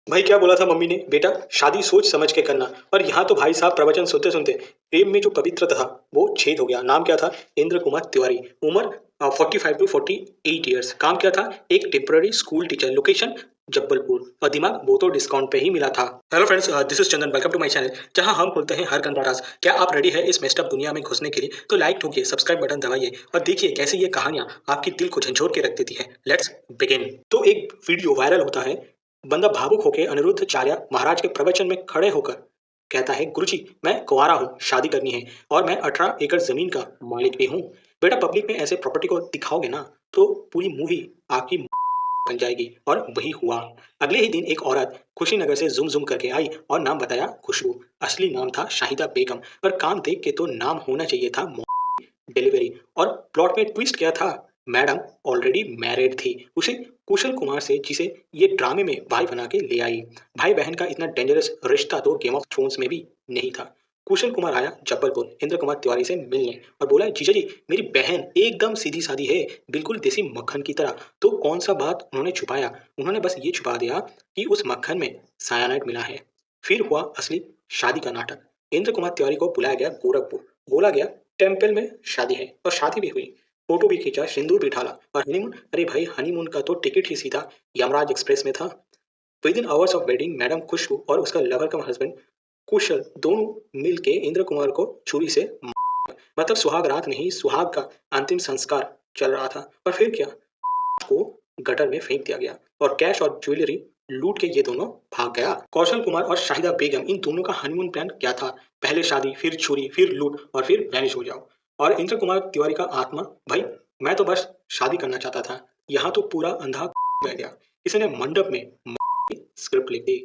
भाई क्या बोला था मम्मी ने, बेटा शादी सोच समझ के करना। और यहाँ तो भाई साहब प्रवचन सुनते सुनते प्रेम में जो पवित्र था वो छेद हो गया। नाम क्या था? इंद्र कुमार तिवारी। उम्र 45 to 48 ईयर्स। काम क्या था? एक temporary school teacher. Location Jabalpur. और दिमाग वो तो डिस्काउंट पे ही मिला था। Hello friends, this is Chandan. Welcome to my channel जहां हम खोलते हैं हर गंदा राज। क्या आप रेडी है इस मेस्टअप दुनिया में घुसने के लिए? तो लाइक ठोकिए, सब्सक्राइब बटन दबाइए और देखिए कैसे ये कहानियां आपकी दिल को झंझोर के रख देती है। Let's begin. तो एक वीडियो वायरल होता है। बंदा भावुक होकर अनिरुद्ध चार्य महाराज के प्रवचन में खड़े होकर कहता है, गुरुजी मैं कुंवारा हूँ, शादी करनी है और मैं 18 एकड़ जमीन का मालिक भी हूँ। बेटा पब्लिक में ऐसे प्रॉपर्टी को दिखाओगे ना तो पूरी मूवी आपकी बन जाएगी। और वही हुआ। अगले ही दिन एक औरत खुशीनगर से जुम जुम करके आई और नाम बताया खुशबू। असली नाम था शाहिदा बेगम, पर काम देख के तो नाम होना चाहिए था डिलीवरी। और प्लॉट में ट्विस्ट क्या था? मैडम ऑलरेडी मैरिड थी उसे कुशल कुमार से, जिसे ये ड्रामे में भाई बना के ले आई। भाई बहन का इतना डेंजरस रिश्ता तो गेम ऑफ थ्रोन्स में भी नहीं था। कुशल कुमार आया जबलपुर इंद्र कुमार तिवारी से मिलने और बोला, जीजा जी मेरी बहन एकदम सीधी सादी है, बिल्कुल देसी मक्खन की तरह। तो कौन सा बात उन्होंने छुपाया? उन्होंने बस ये छुपा दिया कि उस मक्खन में सायानाइड मिला है। फिर हुआ असली शादी का नाटक। इंद्र कुमार तिवारी को बुलाया गया गोरखपुर। बोला गया टेम्पल में शादी है, और शादी भी हुई। फोटो भी खींचा, सिंदूर भी डाला। और हनीमून, अरे भाई हनीमून का तो टिकट ही सीधा यमराज एक्सप्रेस में था। Within hours of wedding madam Khushboo और उसका लवर कम हस्बैंड कुशल दोनों मिलके इंद्र कुमार को छुरी से मतलब सुहाग रात नहीं, सुहाग का अंतिम संस्कार चल रहा था। और फिर क्या? को गटर में फेंक दिया गया और कैश और ज्वेलरी लूट के ये दोनों भाग गया। कौशल कुमार और शाहिदा बेगम, इन दोनों का हनीमून प्लान क्या था? पहले शादी, फिर छुरी, फिर लूट और फिर वैनिश हो जाओ। और इंद्र कुमार तिवारी का आत्मा, भाई मैं तो बस शादी करना चाहता था, यहाँ तो पूरा अंधा बह गया। इसने मंडप में स्क्रिप्ट लिख दी।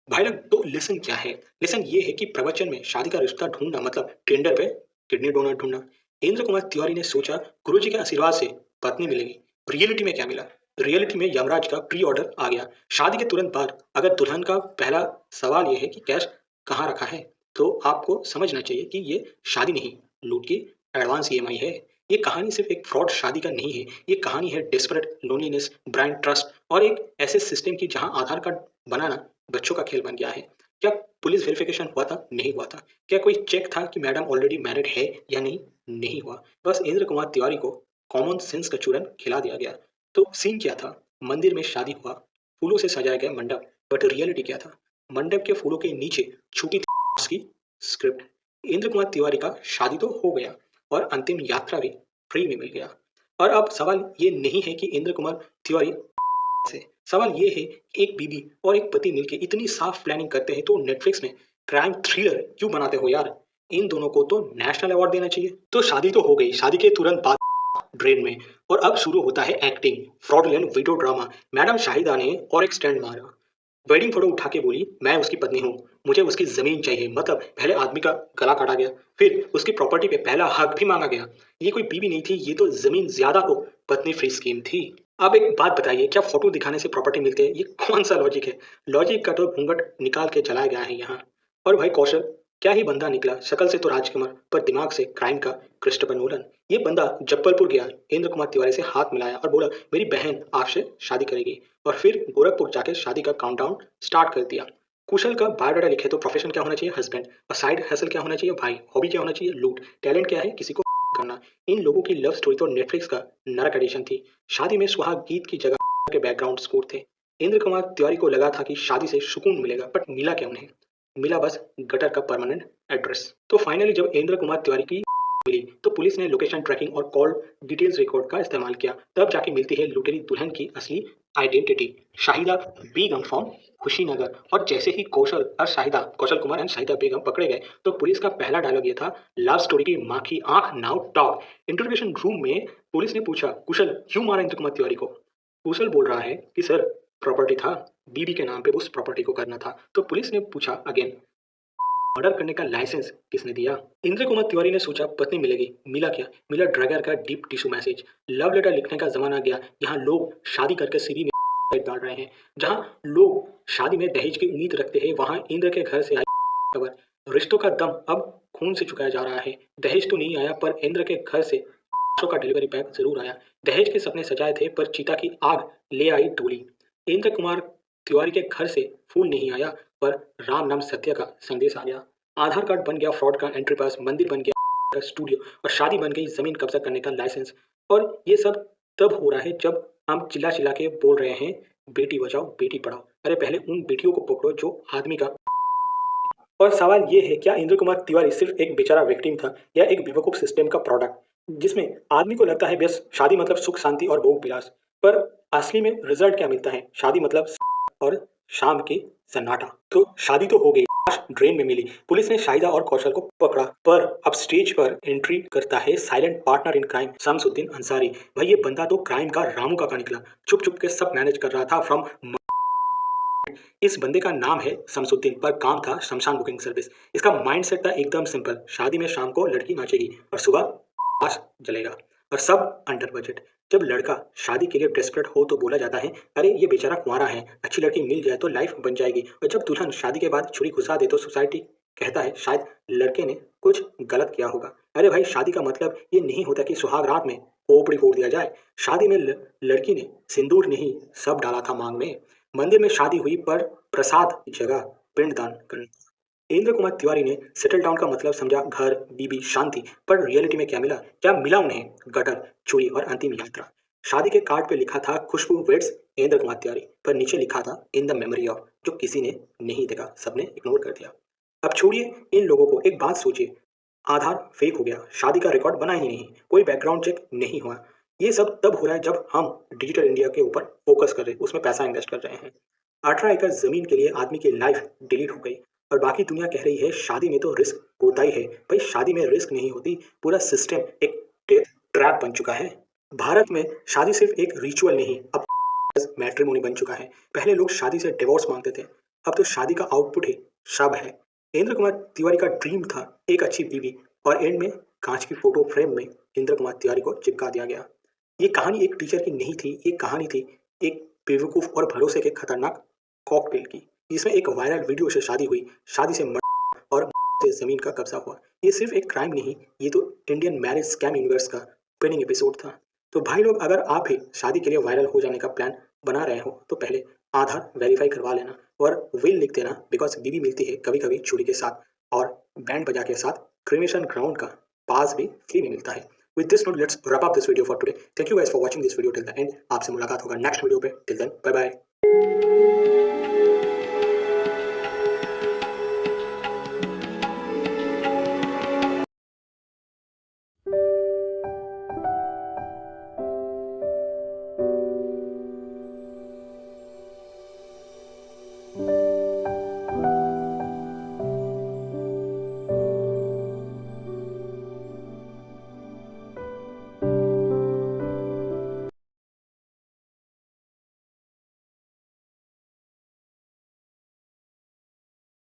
भाई लोग तो लिसन क्या है? लिसन ये है कि प्रवचन में शादी का रिश्ता ढूंढना मतलब टेंडर पे किडनी डोनर ढूंढना। इंद्र कुमार तिवारी ने सोचा गुरुजी के आशीर्वाद से पत्नी मिलेगी। रियलिटी में क्या मिला? रियलिटी में यमराज का प्री ऑर्डर आ गया। शादी के तुरंत बाद अगर दुल्हन का पहला सवाल यह है कि कैश कहाँ रखा है, तो आपको समझना चाहिए कि ये शादी नहीं, लूट की एडवांस ईएमआई है। ये कहानी सिर्फ एक फ्रॉड शादी का नहीं है, ये कहानी है डेस्परेट लोनलीनेस, ब्रांड ट्रस्ट और एक ऐसे सिस्टम की जहां आधार कार्ड बनाना बच्चों का खेल बन गया है। क्या पुलिस वेरिफिकेशन हुआ था? नहीं हुआ था। क्या कोई चेक था कि मैडम ऑलरेडी मैरिड है या नहीं? नहीं हुआ। बस इंद्र कुमार तिवारी को कॉमन सेंस का चूरन खिला दिया गया। तो सीन क्या था? मंदिर में शादी हुआ, फूलों से सजाया गया मंडप। बट रियलिटी क्या था? मंडप के फूलों के नीचे छुपी थी उसकी स्क्रिप्ट। इंद्र कुमार तिवारी का शादी तो हो गया और अंतिम यात्रा भी फ्री में मिल गया। और अब सवाल ये नहीं है कि इंद्र कुमार तिवारी से, सवाल ये है कि एक बीवी और एक पति मिलके इतनी साफ प्लानिंग करते हैं तो नेटफ्लिक्स में क्राइम थ्रिलर क्यों बनाते हो यार? इन दोनों को तो नेशनल अवार्ड देना चाहिए। तो शादी तो हो गई, शादी के तुरंत बाद ड्रेन में। और अब शुरू होता है acting, fraudulent video drama. Madam Shahida ने और एक स्टैंड मारा। वेडिंग फोटो उठा के बोली, मैं उसकी पत्नी हूँ, मुझे उसकी जमीन चाहिए। मतलब पहले आदमी का गला काटा गया, फिर उसकी प्रॉपर्टी पे पहला हक भी मांगा गया। ये कोई बीवी नहीं थी, ये तो जमीन ज्यादा को पत्नी फ्री स्कीम थी। अब एक बात बताइए, क्या फोटो दिखाने से प्रॉपर्टी मिलती है? ये कौन सा लॉजिक है? लॉजिक का तो घूंघट निकाल के चलाया गया है यहाँ। और भाई कौशल क्या ही बंदा निकला, शक्ल से तो राजकुमार पर दिमाग से क्राइम का क्रिस्टोफर नोलन। ये बंदा जब्बलपुर गया, इंद्र कुमार तिवारी से हाथ मिलाया और बोला, मेरी बहन आपसे शादी करेगी। और फिर गोरखपुर जाके शादी का काउंटडाउन स्टार्ट कर दिया। कुशल का बायोडाटा लिखे तो प्रोफेशन क्या होना चाहिए? हस्बैंड। और साइड हसल क्या होना चाहिए? भाई। हॉबी क्या होना चाहिए? लूट। टैलेंट क्या है? किसी को करना। इन लोगों की लव स्टोरी तो नेटफ्लिक्स का नरक एडिशन थी। शादी में सुहाग गीत की जगह के बैकग्राउंड स्कोर थे। इंद्र कुमार तिवारी को लगा था कि शादी से सुकून मिलेगा, बट मिला क्या उन्हें? मिला बस गटर का परमानेंट एड्रेस। तो फाइनली जब इंद्र कुमार तिवारी की मिली तो पुलिस ने लोकेशन ट्रैकिंग और कॉल डिटेल्स रिकॉर्ड का इस्तेमाल किया। तब जाके मिलती है लुटेरी दुल्हन की असली identity, Shahida Begum from Kushinagar. और जैसे ही कौशल कुमार एंड शाहिदा बेगम पकड़े गए तो पुलिस का पहला डायलॉग ये था, लव स्टोरी की माँ की आंख नाउ टॉक। इंटरोगेशन रूम में पुलिस ने पूछा, कुशल क्यों मारा इंद्र कुमार तिवारी को? कुशल बोल रहा है कि सर प्रॉपर्टी था, बीबी के नाम पे उस प्रॉपर्टी को करना था। तो पुलिस ने पूछा अगेन, मर्डर करने का लाइसेंस किसने दिया? इंद्र कुमार तिवारी ने सोचा पत्नी मिलेगी। मिला क्या? मिला ड्रैगर का deep tissue message. Love letter लिखने का जमाना गया। यहाँ लोग शादी करके सीवी में डाल रहे हैं। जहाँ लोग शादी में दहेज की उम्मीद रखते हैं, वहाँ इंद्र के घर से आई खबर। रिश्तों का दम अब खून से चुकाया जा रहा है। दहेज तो नहीं आया, पर इंद्र के घर से का डिलीवरी पैक जरूर आया। दहेज के सपने सजाए थे, पर चीता की आग ले आई डोली। इंद्र कुमार तिवारी के घर से फूल नहीं आया, पर राम नाम सत्य का संदेश आ गया। आधार कार्ड बन गया फ्रॉड का एंट्री पास, मंदिर बन गया स्टूडियो, और शादी बन गई जमीन कब्जा करने का लाइसेंस। और ये सब तब हो रहा है जब हम चिल्ला चिल्ला के बोल रहे हैं बेटी बचाओ बेटी पढ़ाओ। अरे पहले उन बेटियों को पकड़ो जो आदमी का। और सवाल ये है, क्या इंद्र कुमार तिवारी सिर्फ एक बेचारा विक्टिम था, या एक बेवकूफ सिस्टम का प्रोडक्ट, जिसमें आदमी को लगता है बस शादी मतलब सुख शांति और भोग विलास, पर असली में रिजल्ट क्या मिलता है? शादी मतलब और शाम के सन्नाटा। तो शादी तो हो गई, लाश ड्रेन में मिली, पुलिस ने शाहिदा और कौशल को पकड़ा, पर अब स्टेज पर एंट्री करता है silent partner in crime Shamsuddin Ansari. भाई ये बंदा तो क्राइम का रामू का निकला, चुप चुप के सब मैनेज कर रहा था फ्रॉम। इस बंदे का नाम है शमसुद्दीन, पर काम था शमशान बुकिंग सर्विस। इसका माइंडसेट था एकदम सिंपल, शादी में शाम को लड़की नाचेगी और सुबह लाश जलेगा, और सब अंडर बजट। जब लड़का शादी के लिए डेस्परेट हो तो बोला जाता है अरे ये बेचारा कुंवारा है, अच्छी लड़की मिल जाए तो लाइफ बन जाएगी। और जब दुल्हन शादी के बाद छुरी घुसा दे तो सोसाइटी कहता है शायद लड़के ने कुछ गलत किया होगा। अरे भाई शादी का मतलब ये नहीं होता कि सुहाग रात में खोपड़ी फोड़ दिया जाए। शादी में लड़की ने सिंदूर नहीं सब डाला था मांग में। मंदिर में शादी हुई, पर प्रसाद की जगह पिंडदान करना। इंद्र कुमार तिवारी ने सेटल डाउन का मतलब समझा घर बीबी शांति, पर रियलिटी में क्या मिला? क्या मिला उन्हें? गटर चोरी और अंतिम यात्रा। शादी के कार्ड पे लिखा था खुशबू वेट्स इंद्र कुमार तिवारी, पर नीचे लिखा था इन द मेमोरी ऑफ, जो किसी ने नहीं देखा, सबने इग्नोर कर दिया। अब छोड़िए इन लोगों को, एक बात सोचिए, आधार फेक हो गया, शादी का रिकॉर्ड बना ही नहीं, कोई बैकग्राउंड चेक नहीं हुआ। ये सब तब हो रहा है जब हम डिजिटल इंडिया के ऊपर फोकस कर रहे हैं, उसमें पैसा इन्वेस्ट कर रहे हैं। 18 एकड़ जमीन के लिए आदमी की लाइफ डिलीट हो गई, और बाकी दुनिया कह रही है शादी में तो रिस्क होता ही है। भाई शादी में रिस्क नहीं होती, पूरा सिस्टम एक डेथ ट्रैप बन चुका है। भारत में शादी सिर्फ एक रिचुअल नहीं, अब मैट्रिमोनी बन चुका है। पहले लोग शादी से डिवोर्स मांगते थे, अब तो शादी का आउटपुट ही शब है। इंद्र कुमार तिवारी का ड्रीम था एक अच्छी बीवी, और एंड में कांच की फोटो फ्रेम में इंद्र कुमार तिवारी को चिपका दिया गया। ये कहानी एक टीचर की नहीं थी, ये कहानी थी एक बेवकूफ और भरोसे के खतरनाक कॉकटेल की, जिसमें एक वायरल वीडियो से शादी हुई, शादी से और से जमीन का कब्जा हुआ। ये सिर्फ एक क्राइम नहीं, ये तो इंडियन मैरिज स्कैम यूनिवर्स का ट्रेनिंग एपिसोड था। तो भाई लोग, अगर आप भी शादी के लिए वायरल हो जाने का प्लान बना रहे हो तो पहले आधार वेरीफाई करवा लेना, और विल लिख देना, बिकॉज बीवी मिलती है कभी कभी छुरी के साथ, और बैंड बजा के साथ क्रिमेशन ग्राउंड का पास भी फ्री में मिलता है। With this note, let's wrap up this video for today. Thank you guys for watching this video till the end. आपसे मुलाकात होगा नेक्स्ट वीडियो पे। Till then, bye bye.